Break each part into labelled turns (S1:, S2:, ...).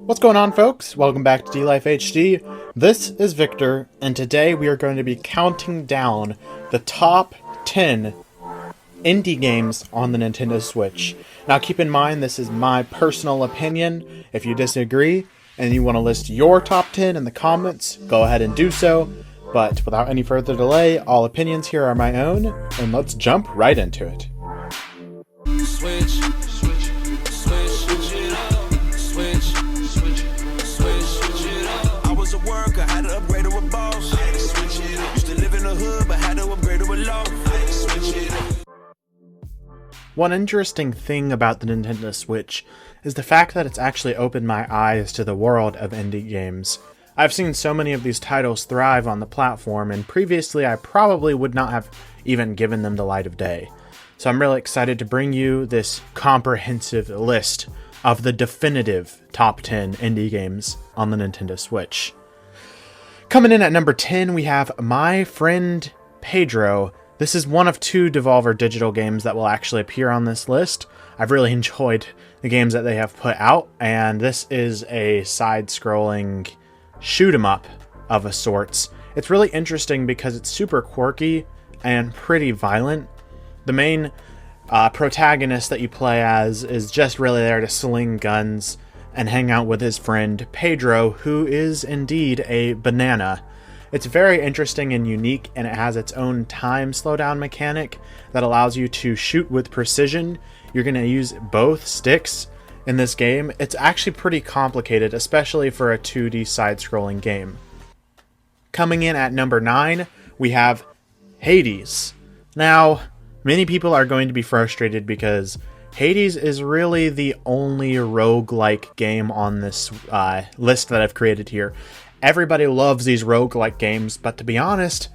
S1: What's going on, folks? Welcome back to D-Life HD. This is Victor, and today we are going to be counting down the top 10 indie games on the Nintendo Switch. Now keep in mind, this is my personal opinion. If you disagree and you want to list your top 10 in the comments, go ahead and do so. But without any further delay, all opinions here are my own, and let's jump right into it.
S2: Switch it up. I was a worker, had to upgrade to a boss. I had to switch it up. Used to live in the hood, but had to upgrade to a loft. I had to switch it up.
S1: One interesting thing about the Nintendo Switch is the fact that it's actually opened my eyes to the world of indie games. I've seen so many of these titles thrive on the platform, and previously I probably would not have even given them the light of day. So I'm really excited to bring you this comprehensive list of the definitive top 10 indie games on the Nintendo Switch. Coming in at number 10, we have My Friend Pedro. This is one of two Devolver Digital games that will actually appear on this list. I've really enjoyed the games that they have put out, and this is a side-scrolling shoot 'em up of a sorts. It's really interesting because it's super quirky and pretty violent. The main protagonist that you play as is just really there to sling guns and hang out with his friend Pedro, who is indeed a banana. It's very interesting and unique, and it has its own time slowdown mechanic that allows you to shoot with precision. You're going to use both sticks in this game. It's actually pretty complicated, especially for a 2D side-scrolling game. Coming in at number 9, we have Hades. Now, many people are going to be frustrated because Hades is really the only roguelike game on this list that I've created here. Everybody loves these roguelike games, but to be honest,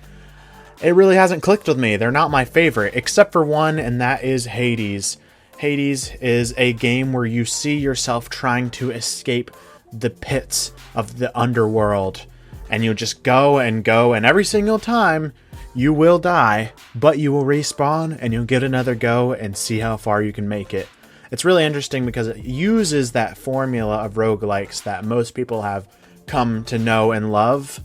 S1: it really hasn't clicked with me. They're not my favorite, except for one, and that is Hades. Hades is a game where you see yourself trying to escape the pits of the underworld, and you'll just go, and every single time you will die, but you will respawn and you'll get another go and see how far you can make it. It's really interesting because it uses that formula of roguelikes that most people have come to know and love,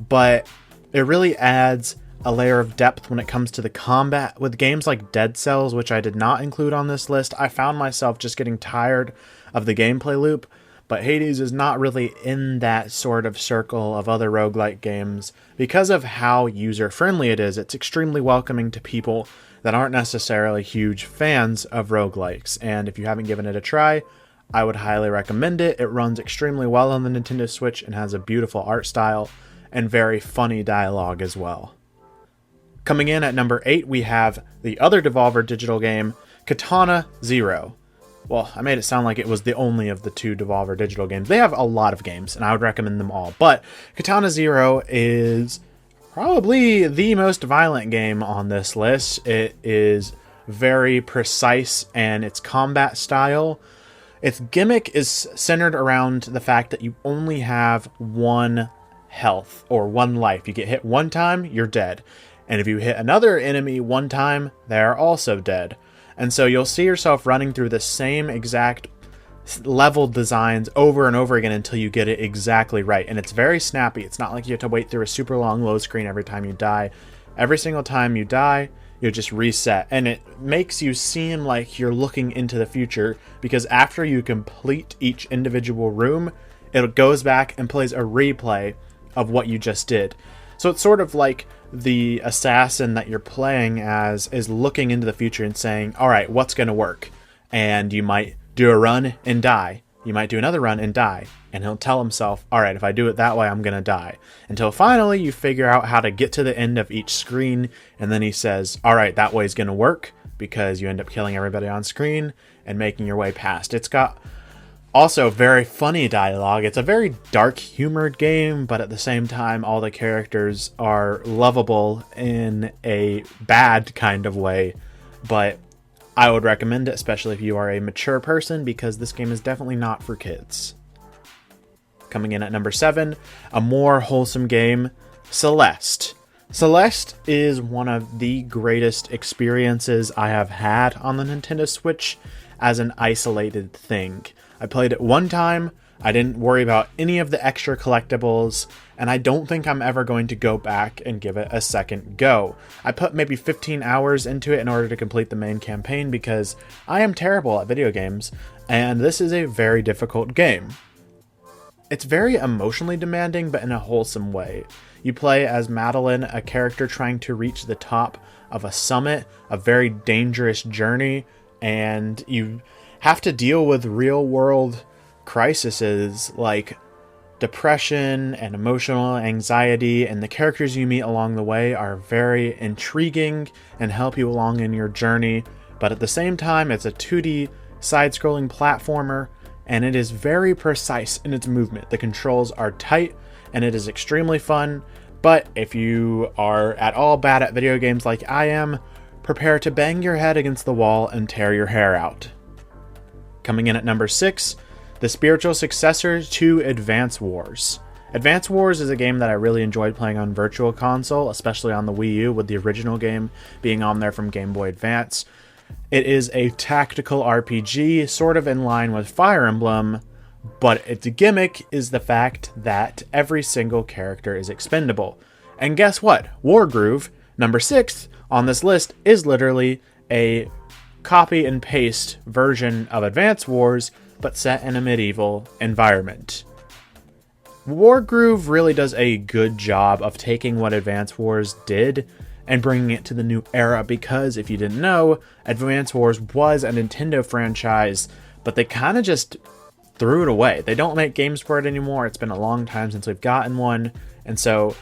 S1: but it really adds a layer of depth when it comes to the combat. With games like Dead Cells, which I did not include on this list, I found myself just getting tired of the gameplay loop, but Hades is not really in that sort of circle of other roguelike games. Because of how user-friendly it is, it's extremely welcoming to people that aren't necessarily huge fans of roguelikes, and if you haven't given it a try, I would highly recommend it. It runs extremely well on the Nintendo Switch and has a beautiful art style and very funny dialogue as well. Coming in at number 8, we have the other Devolver Digital game, Katana Zero. Well, I made it sound like it was the only of the two Devolver Digital games. They have a lot of games, and I would recommend them all. But Katana Zero is probably the most violent game on this list. It is very precise, and its combat style, its gimmick is centered around the fact that you only have one health, or one life. You get hit one time, you're dead. And if you hit another enemy one time, they're also dead. And so you'll see yourself running through the same exact level designs over and over again until you get it exactly right. And it's very snappy. It's not like you have to wait through a super long load screen every time you die. Every single time you die, you just reset. And it makes you seem like you're looking into the future, because after you complete each individual room, it goes back and plays a replay of what you just did. So it's sort of like the assassin that you're playing as is looking into the future and saying, all right, what's going to work? And you might do a run and die. You might do another run and die. And he'll tell himself, all right, if I do it that way, I'm going to die. Until finally you figure out how to get to the end of each screen. And then he says, all right, that way is going to work, because you end up killing everybody on screen and making your way past. It's got also very funny dialogue. It's a very dark humored game, but at the same time, all the characters are lovable in a bad kind of way. But I would recommend it, especially if you are a mature person, because this game is definitely not for kids. Coming in at number 7, a more wholesome game, Celeste. Celeste is one of the greatest experiences I have had on the Nintendo Switch as an isolated thing. I played it one time, I didn't worry about any of the extra collectibles, and I don't think I'm ever going to go back and give it a second go. I put maybe 15 hours into it in order to complete the main campaign because I am terrible at video games, and this is a very difficult game. It's very emotionally demanding, but in a wholesome way. You play as Madeline, a character trying to reach the top of a summit, a very dangerous journey, and you have to deal with real-world crises like depression and emotional anxiety, and the characters you meet along the way are very intriguing and help you along in your journey. But at the same time, it's a 2D side-scrolling platformer, and it is very precise in its movement. The controls are tight, and it is extremely fun. But if you are at all bad at video games like I am, prepare to bang your head against the wall and tear your hair out. Coming in at number 6, the spiritual successor to Advance Wars. Advance Wars is a game that I really enjoyed playing on Virtual Console, especially on the Wii U, with the original game being on there from Game Boy Advance. It is a tactical RPG, sort of in line with Fire Emblem, but its gimmick is the fact that every single character is expendable. And guess what? Wargroove, number 6 on this list, is literally a copy and paste version of Advance Wars, but set in a medieval environment. Wargroove really does a good job of taking what Advance Wars did and bringing it to the new era, because if you didn't know, Advance Wars was a Nintendo franchise, but they kind of just threw it away. They don't make games for it anymore. It's been a long time since we've gotten one, and so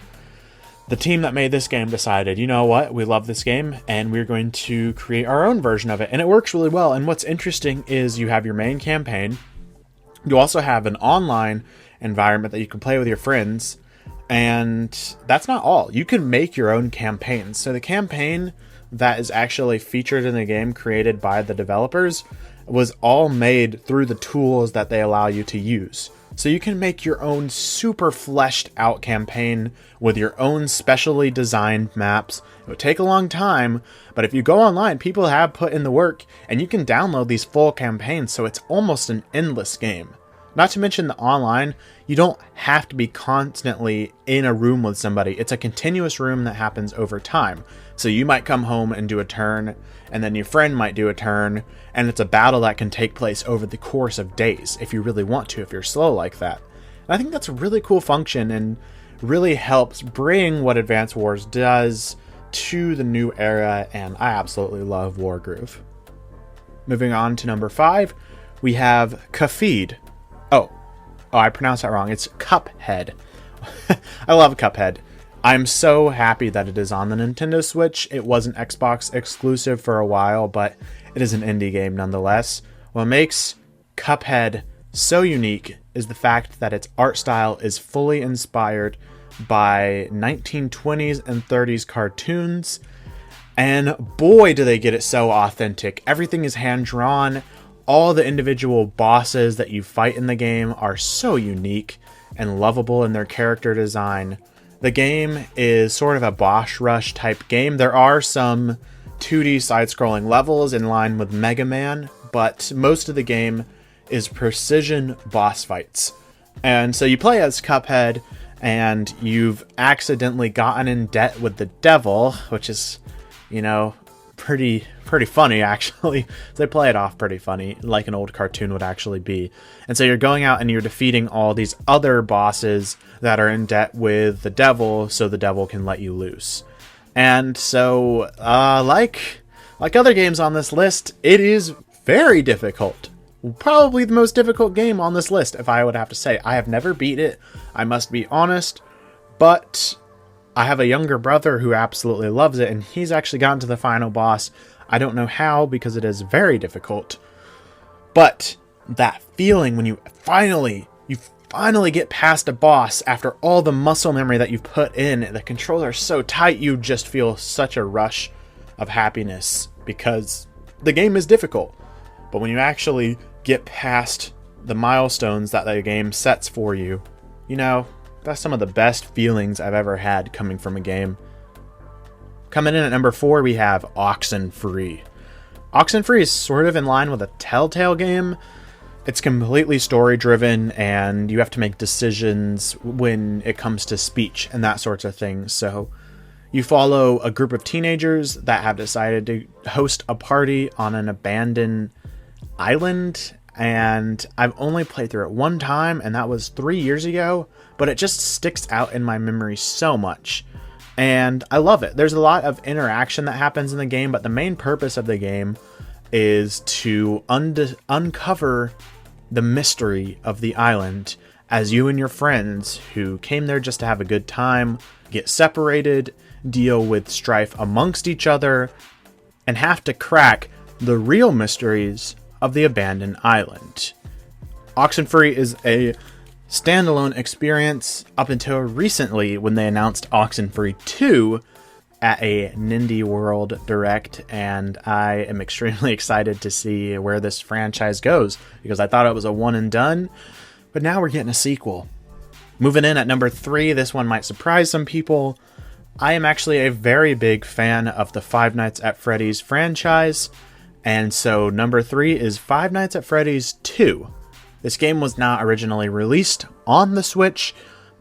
S1: the team that made this game decided, you know what, we love this game, and we're going to create our own version of it. And it works really well. And what's interesting is you have your main campaign. You also have an online environment that you can play with your friends. And that's not all. You can make your own campaigns. So the campaign that is actually featured in the game, created by the developers, was all made through the tools that they allow you to use. So you can make your own super fleshed out campaign with your own specially designed maps. It would take a long time, but if you go online, people have put in the work, and you can download these full campaigns, so it's almost an endless game. Not to mention the online, you don't have to be constantly in a room with somebody. It's a continuous room that happens over time. So you might come home and do a turn, and then your friend might do a turn, and it's a battle that can take place over the course of days if you really want to, if you're slow like that. And I think that's a really cool function and really helps bring what Advance Wars does to the new era, and I absolutely love Wargroove. Moving on to number 5, we have Cuphead. Oh, I pronounced that wrong. It's Cuphead. I love Cuphead. I'm so happy that it is on the Nintendo Switch. It was an Xbox exclusive for a while, but it is an indie game nonetheless. What makes Cuphead so unique is the fact that its art style is fully inspired by 1920s and 30s cartoons, and boy do they get it so authentic. Everything is hand-drawn. All the individual bosses that you fight in the game are so unique and lovable in their character design. The game is sort of a boss rush type game. There are some 2D side-scrolling levels in line with Mega Man, but most of the game is precision boss fights. And so you play as Cuphead, and you've accidentally gotten in debt with the devil, which is, you know, pretty funny, actually. They play it off pretty funny, like an old cartoon would actually be. And so you're going out and you're defeating all these other bosses that are in debt with the devil, so the devil can let you loose. And so, like other games on this list, it is very difficult. Probably the most difficult game on this list, if I would have to say. I have never beat it, I must be honest, but I have a younger brother who absolutely loves it, and he's actually gotten to the final boss. I don't know how, because it is very difficult. But that feeling when you finally get past a boss after all the muscle memory that you've put in, the controls are so tight, you just feel such a rush of happiness because the game is difficult. But when you actually get past the milestones that the game sets for you, you know, that's some of the best feelings I've ever had coming from a game. Coming in at number 4, we have Oxenfree. Oxenfree is sort of in line with a Telltale game. It's completely story driven, and you have to make decisions when it comes to speech and that sorts of things. So you follow a group of teenagers that have decided to host a party on an abandoned island, and I've only played through it one time, and that was 3 years ago, but it just sticks out in my memory so much, and I love it. There's a lot of interaction that happens in the game, but the main purpose of the game is to uncover the mystery of the island as you and your friends who came there just to have a good time get separated, deal with strife amongst each other, and have to crack the real mysteries of the abandoned island. Oxenfree is a standalone experience up until recently when they announced Oxenfree 2 at a Nindy World Direct, and I am extremely excited to see where this franchise goes, because I thought it was a one and done, but now we're getting a sequel. Moving in at number 3, this one might surprise some people. I am actually a very big fan of the Five Nights at Freddy's franchise, and so number 3 is Five Nights at Freddy's 2. This game was not originally released on the Switch,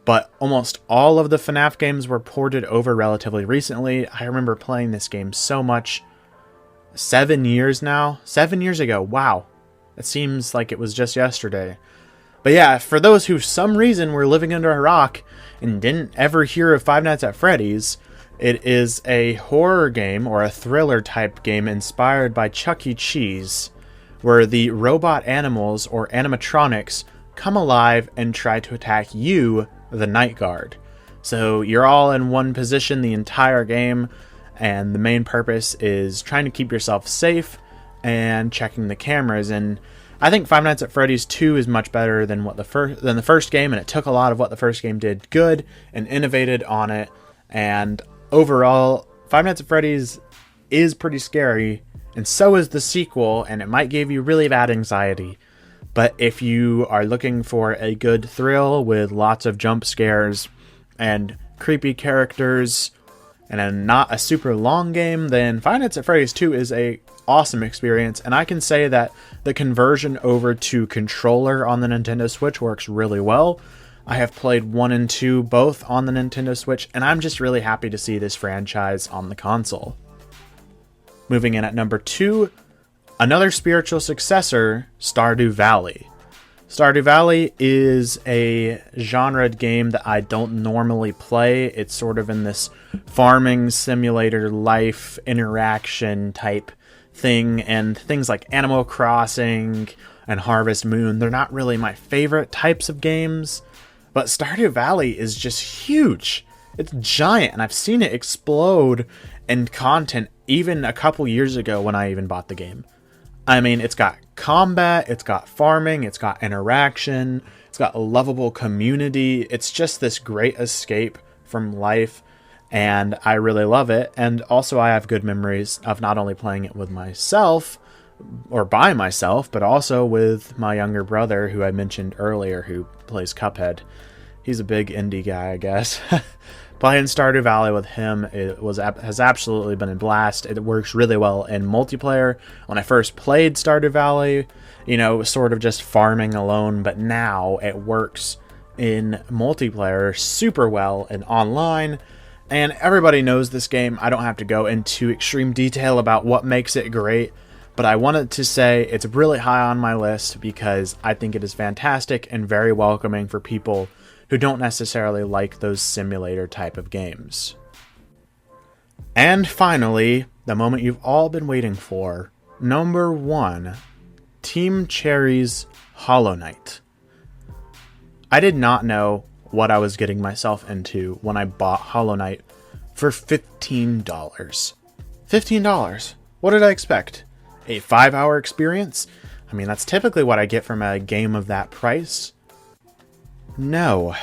S1: but almost all of the FNAF games were ported over relatively recently. I remember playing this game so much. 7 years now? 7 years ago. Wow. It seems like it was just yesterday. But yeah, for those who for some reason were living under a rock and didn't ever hear of Five Nights at Freddy's, it is a horror game or a thriller type game inspired by Chuck E. Cheese, where the robot animals or animatronics come alive and try to attack you, the night guard. So you're all in one position the entire game, and the main purpose is trying to keep yourself safe and checking the cameras. And I think Five Nights at Freddy's 2 is much better than the first game, and it took a lot of what the first game did good and innovated on it. And overall, Five Nights at Freddy's is pretty scary, and so is the sequel, and it might give you really bad anxiety. But if you are looking for a good thrill with lots of jump scares and creepy characters and not a super long game, then Five Nights at Freddy's 2 is a awesome experience. And I can say that the conversion over to controller on the Nintendo Switch works really well. I have played 1 and 2 both on the Nintendo Switch, and I'm just really happy to see this franchise on the console. Moving in at number 2, another spiritual successor, Stardew Valley. Stardew Valley is a genre game that I don't normally play. It's sort of in this farming simulator life interaction type thing, and things like Animal Crossing and Harvest Moon, they're not really my favorite types of games, but Stardew Valley is just huge. It's giant, and I've seen it explode in content even a couple years ago when I even bought the game. I mean, it's got combat, it's got farming, it's got interaction, it's got a lovable community. It's just this great escape from life, and I really love it. And also I have good memories of not only playing it with myself, or by myself, but also with my younger brother, who I mentioned earlier, who plays Cuphead. He's a big indie guy, I guess. Playing Stardew Valley with him has absolutely been a blast. It works really well in multiplayer. When I first played Stardew Valley, it was sort of just farming alone, but now it works in multiplayer super well and online. And everybody knows this game. I don't have to go into extreme detail about what makes it great, but I wanted to say it's really high on my list because I think it is fantastic and very welcoming for people who don't necessarily like those simulator type of games. And finally, the moment you've all been waiting for, number 1, Team Cherry's Hollow Knight. I did not know what I was getting myself into when I bought Hollow Knight for $15. $15. What did I expect? A 5-hour experience? I mean, that's typically what I get from a game of that price. No.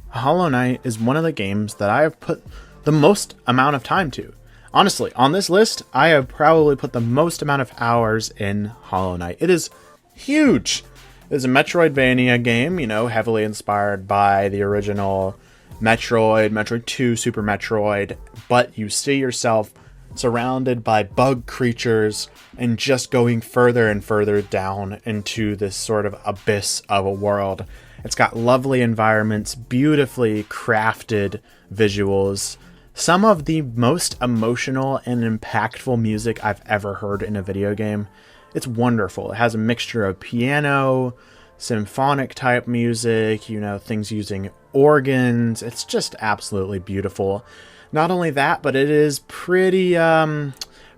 S1: Hollow Knight is one of the games that I have put the most amount of time to. Honestly, on this list, I have probably put the most amount of hours in Hollow Knight. It is huge. It is a Metroidvania game, heavily inspired by the original Metroid, Metroid 2, Super Metroid, but you see yourself surrounded by bug creatures, and just going further and further down into this sort of abyss of a world. It's got lovely environments, beautifully crafted visuals, some of the most emotional and impactful music I've ever heard in a video game. It's wonderful. It has a mixture of piano, symphonic type music, things using organs. It's just absolutely beautiful. Not only that, but it is pretty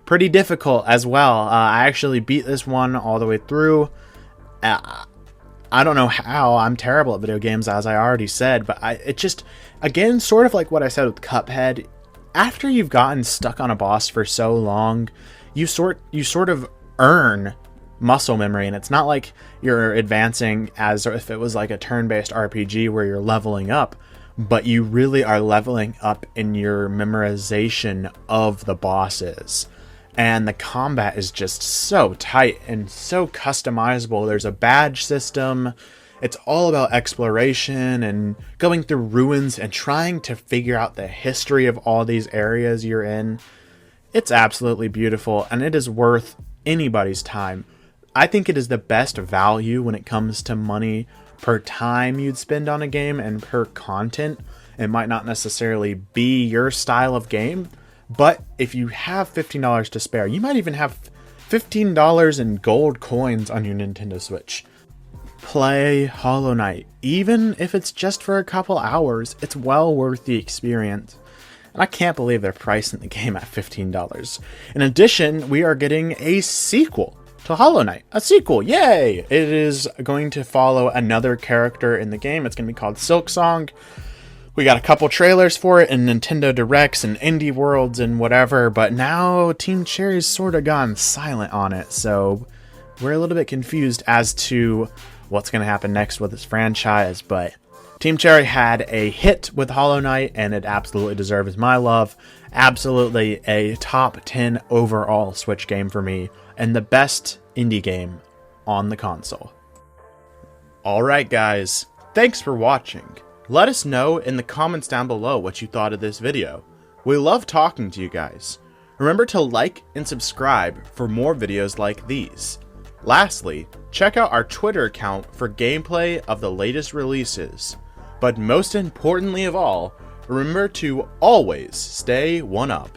S1: difficult as well. I actually beat this one all the way through. I don't know how. I'm terrible at video games, as I already said, but it just, again, sort of like what I said with Cuphead, after you've gotten stuck on a boss for so long, you sort of earn muscle memory, and it's not like you're advancing as if it was like a turn-based RPG where you're leveling up, but you really are leveling up in your memorization of the bosses. And the combat is just so tight and so customizable. There's a badge system. It's all about exploration and going through ruins and trying to figure out the history of all these areas you're in. It's absolutely beautiful, and it is worth anybody's time. I think it is the best value when it comes to money per time you'd spend on a game and per content. It might not necessarily be your style of game, but if you have $15 to spare, you might even have $15 in gold coins on your Nintendo Switch. Play Hollow Knight. Even if it's just for a couple hours, it's well worth the experience. And I can't believe they're pricing the game at $15. In addition, we are getting a sequel to Hollow Knight. A sequel, yay! It is going to follow another character in the game. It's going to be called Silksong. We got a couple trailers for it in Nintendo Directs and Indie Worlds and whatever, but now Team Cherry's sort of gone silent on it, so we're a little bit confused as to what's going to happen next with this franchise, but Team Cherry had a hit with Hollow Knight, and it absolutely deserves my love. Absolutely a top 10 overall Switch game for me, and the best indie game on the console. Alright guys, thanks for watching. Let us know in the comments down below what you thought of this video. We love talking to you guys. Remember to like and subscribe for more videos like these. Lastly, check out our Twitter account for gameplay of the latest releases. But most importantly of all, remember to always stay one up.